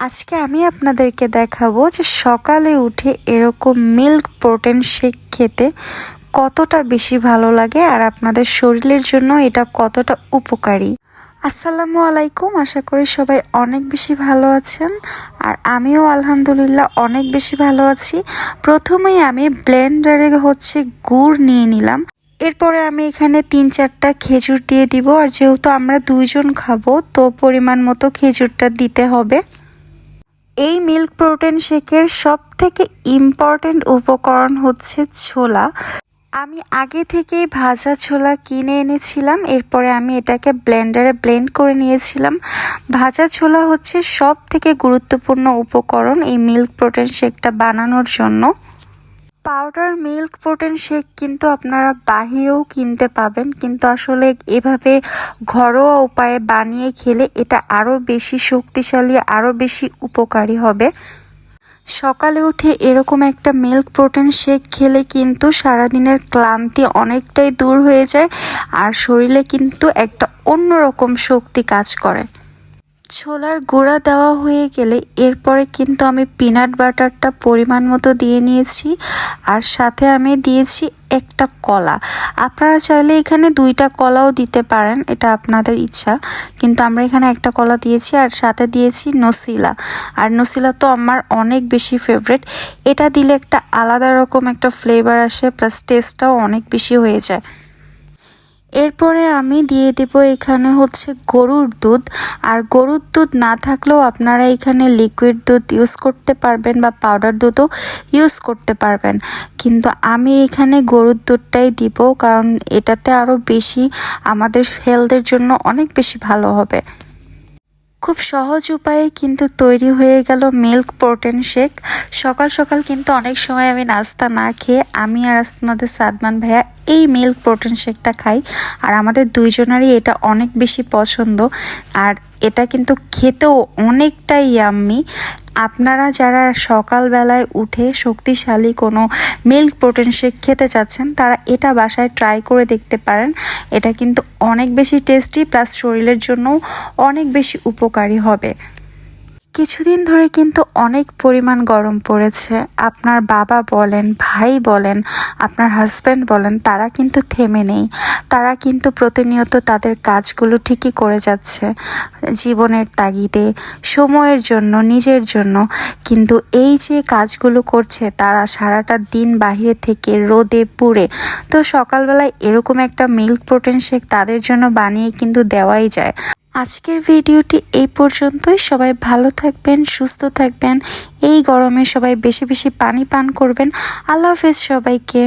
আজকে আমি আপনাদেরকে দেখাবো যে সকালে উঠে এরকম মিল্ক প্রোটিন শেক খেতে কতটা বেশি ভালো লাগে আর আপনাদের শরীরের জন্য এটা কতটা উপকারী। আসসালামু আলাইকুম, আশা করি সবাই অনেক বেশি ভালো আছেন আর আমিও আলহামদুলিল্লাহ অনেক বেশি ভালো আছি। প্রথমেই আমি ব্লেন্ডারে গুড় নিয়ে নিলাম। এরপরে আমি এখানে 3-4টা খেজুর দিয়ে দিব, আর যেহেতু আমরা 2 জন খাবো তো পরিমাণ মতো খেজুরটা দিতে হবে। এই মিল্ক প্রোটিন শেকের সবথেকে ইম্পর্ট্যান্ট উপকরণ হচ্ছে ছোলা। আমি আগে থেকেই ভাজা ছোলা কিনে এনেছিলাম, এরপরে আমি এটাকে ব্লেন্ডারে ব্লেন্ড করে নিয়েছিলাম। ভাজা ছোলা হচ্ছে সবথেকে গুরুত্বপূর্ণ উপকরণ এই মিল্ক প্রোটিন শেকটা বানানোর জন্য। পাউডার মিল্ক প্রোটিন শেক কিন্তু আপনারা বাহিরেও কিনতে পাবেন, কিন্তু আসলে এভাবে ঘরোয়া উপায়ে বানিয়ে খেলে এটা আরও বেশি শক্তিশালী, আরও বেশি উপকারী হবে। সকালে উঠে এরকম একটা মিল্ক প্রোটিন শেক খেলে কিন্তু সারাদিনের ক্লান্তি অনেকটাই দূর হয়ে যায় আর শরীরে কিন্তু একটা অন্যরকম শক্তি কাজ করে। ছোলার গুঁড়া দেওয়া হয়ে গেলে এরপরে কিন্তু আমি পিনাট বাটারটা পরিমাণ মতো দিয়ে নিয়েছি, আর সাথে আমি দিয়েছি একটা কলা। আপনারা চাইলে এখানে 2টা কলাও দিতে পারেন, এটা আপনাদের ইচ্ছা, কিন্তু আমরা এখানে একটা কলা দিয়েছি। আর সাথে দিয়েছি নসিলা, আর নসিলা তো আমার অনেক বেশি ফেভারিট। এটা দিলে একটা আলাদা রকম একটা ফ্লেভার আসে, প্লাস টেস্টটাও অনেক বেশি হয়ে যায়। এরপরে আমি দিয়ে দেব এখানে গরুর দুধ, আর গরুর দুধ না থাকলেও আপনারা এখানে লিকুইড দুধ ইউজ করতে পারবেন বা পাউডার দুধও ইউজ করতে পারবেন, কিন্তু আমি এখানে গরুর দুধটাই দিব, কারণ এটাতে আরও বেশি আমাদের হেলথের জন্য অনেক বেশি ভালো হবে। খুব সহজ উপায়ে কিন্তু তৈরি হয়ে গেল মিল্ক প্রোটিন শেক। সকাল সকাল কিন্তু অনেক সময় আমি নাস্তা না খেয়ে আমি আর আমাদের সাদমান ভাইয়া এই মিল্ক প্রোটিন শেকটা খাই, আর আমাদের 2 জনেরই এটা অনেক বেশি পছন্দ, আর এটা কিন্তু খেতেও অনেকটাই ইয়াম্মি। আপনারা যারা সকালবেলায় উঠে শক্তিশালী কোনো মিল্ক প্রোটিন শেক খেতে চাচ্ছেন তারা এটা বাসায় ট্রাই করে দেখতে পারেন। এটা কিন্তু অনেক বেশি টেস্টি, প্লাস শরীরের জন্যও অনেক বেশি উপকারী হবে। কিছুদিন ধরে কিন্তু অনেক পরিমাণ গরম পড়েছে। আপনার বাবা বলেন, ভাই বলেন, আপনার হাজব্যান্ড বলেন, তারা কিন্তু থেমে নেই। তারা কিন্তু প্রতিনিয়ত তাদের কাজগুলো ঠিকই করে যাচ্ছে জীবনের তাগিদে, সময়ের জন্য, নিজের জন্য। কিন্তু এই যে কাজগুলো করছে তারা সারাটা দিন বাইরে থেকে রোদে পুড়ে, তো সকালবেলায় এরকম একটা মিল্ক প্রোটিন শেক তাদের জন্য বানিয়ে কিন্তু দেওয়াই যায়। আজকের ভিডিওটি এই পর্যন্তই। সবাই ভালো থাকবেন, সুস্থ থাকবেন। এই গরমে সবাই বেশি বেশি পানি পান করবেন। আল্লাহ হাফেজ সবাইকে।